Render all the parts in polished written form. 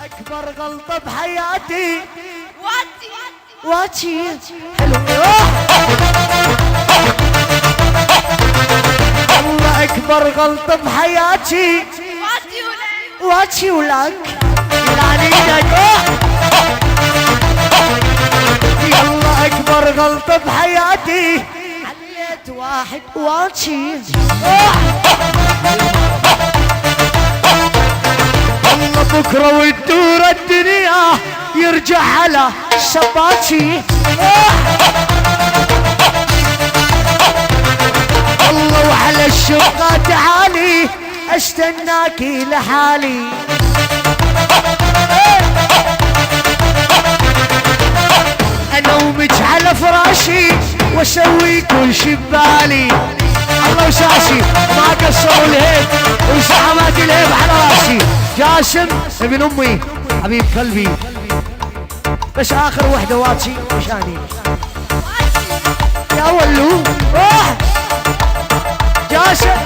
اكبر غلطة بحياتي واتي حلو. والله اكبر غلطة بحياتي واتي ولك يلا اكبر غلطة بحياتي عليت واحد واتي. والله بكرة وتدور الدنيا يرجع على شباكي. الله وعلى الشقة تعالي استناكي لحالي. انومك على فراشي واسوي كل شي ببالي. الله وساسي ما قصروا الهيب وزعمات الهيب على راسي. جاسم ابن امي حبيب قلبي بس اخر وحده واتشي مشاني يا ولو. روح جاسم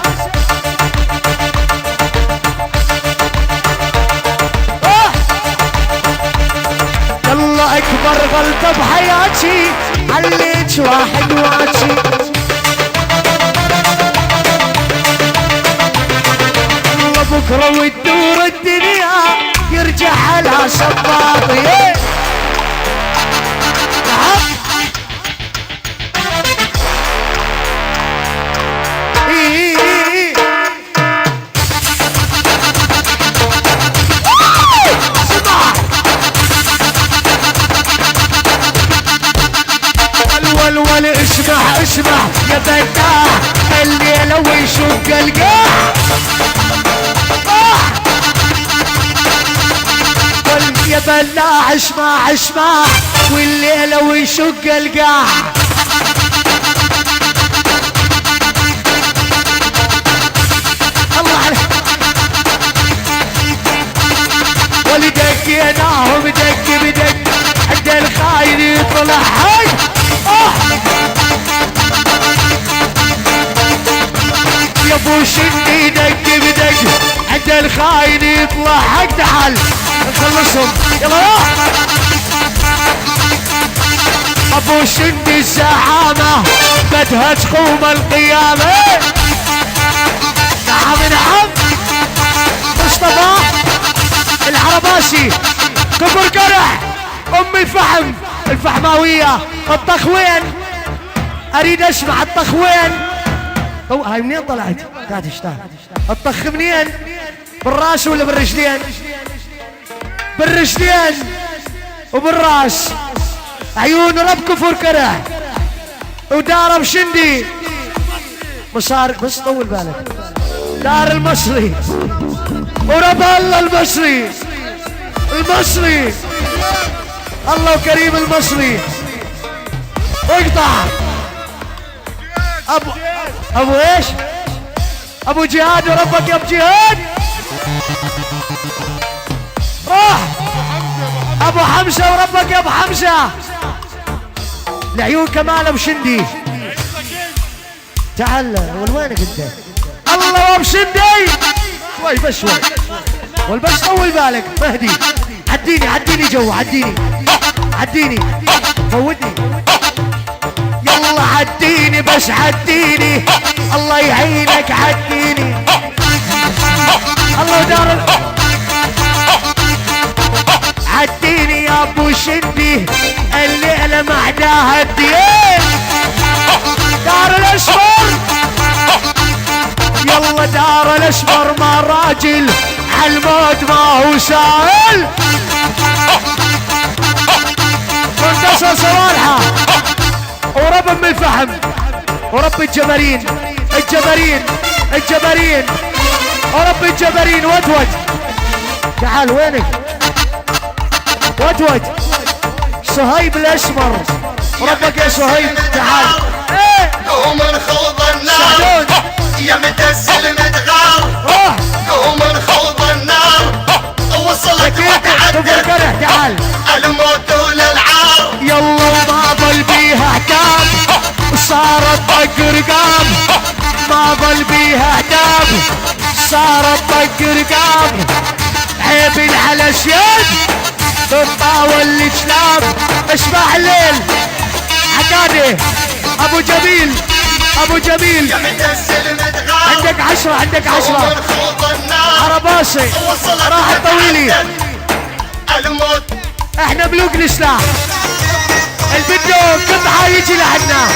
روح. يلا اكبر غلطه بحياتي عليت واحد واتشي. بكرة وتدور الدنيا يرجع على صباطي. الولول اسمع اسمع يا فتاح الليلة ويشق القاع. يا بلاع اسمع اسمع والليلة ويشق القاع. الله عليك ولدقيناهم دق بدق عند الخاين يطلع حي. يا ابو شني دق بدق عند الخاين يطلع حق. تعال نخلصهم يلا روح. ابو شندي الزعامة بدها تقوم القيامة. نعم نعم مصطفى العرباسي كبر قرح ام الفحم الفحماوية الطخوين. اريد اسمع الطخوين. هاي منين طلعت؟ تعال اشتغل. الطخ منين؟ بالراس ولا بالرجلين؟ بالرجلين وبالراس. عيون رب كفر كره ودار بشندي مصار بس طول بالك. دار المصري ورب الله المصري المصري الله كريم المصري. اقطع ابو ايش؟ ابو جهاد وربك يا ابو جهاد. روح ابو حمزه وربك يا ابو حمزه. العيون كمال ابو شندي. تعال وينك انت؟ الله ابو شندي شوي بس شوي والبس طول بالك. مهدي عديني جو عديني فوتني يلا عديني بس عديني. الله يعينك عديني. الله دار عديني يا ابو شندي الليلة معداها الدين. دار الاسمر يلا دار الاسمر ما راجل عالموت ما هو سائل. منتصر صوالحة ورب ام الفحم ورب الجبرين ورب الجبرين. ودود تعال وينك؟ ودود صهيب الاسمر ربك يا صهيب تعال. قوم نخوض النار يا متسل متغار. قوم نخوض النار وصلت وتعدت تعال الموت وللعار. يلا ما ظل بيها احكام صارت طق رقام. ما ظل بيها احكام صارت طق رقام. عيب على شيد تطاول الكلاب اشباح الليل حكادي ابو جميل ابو جميل يا متسل متغار عندك 10 عندك 10 ومرخوض النار عرباسي وصلت راح الطويلي الموت احنا ملوك السلاح البدو قطعه يجي لعنا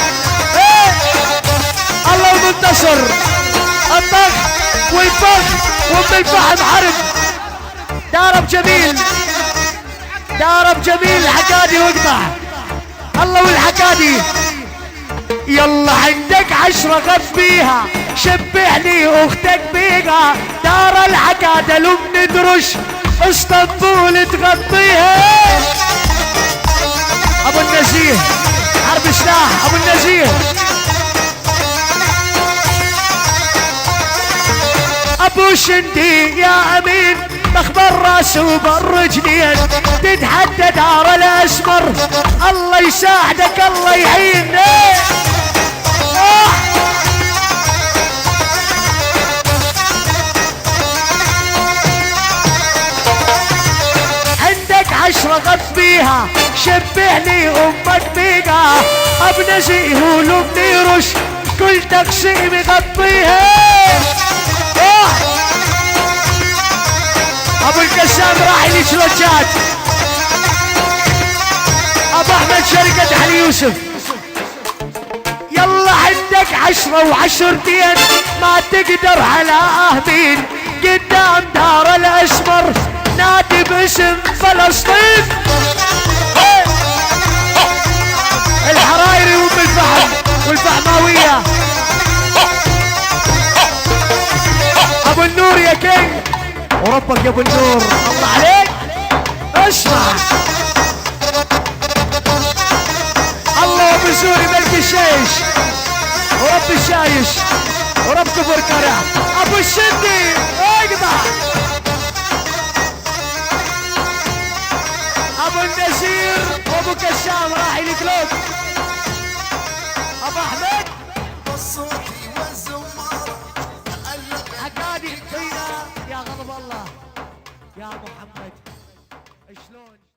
ايه الله المنتصر الطخ والفخ وام الفحم حرب دارب جميل دارب جميل الحكادي واقطع الله والحكادي يلا عندك 10 غف بيها شبعني اختك بيها دار الحكادة لو ندرش اسطنبول تغطيها ابو النزيه حرب سلاح ابو النزيه ابو شندي يا امين مخبر راسه وبالرجلين تتحدى دار الاسمر الله يساعدك الله يعين عندك 10 غف بيها شبعني امك بيها ابو نزيه ولو بنيرش كل تقسيم يغطيها ابو القسام راح لشلوجات ابو احمد شركة علي يوسف يلا عندك 10 وعشرتين ما تقدر على اهمين قدام دار الاسمر نادي باسم فلسطين الحرايري وام الفحم والفحماوية ابو النور يا كينج وربك يا ابو النور الله عليك اسمع الله ابو سوري ملك الشيش ورب الشايش ورب كبر كرع ابو الشندي اقطع ابو النسير وابو كشام راح الكلوب ابو احمد حكادي فينا يا غضب الله يا محمد شلون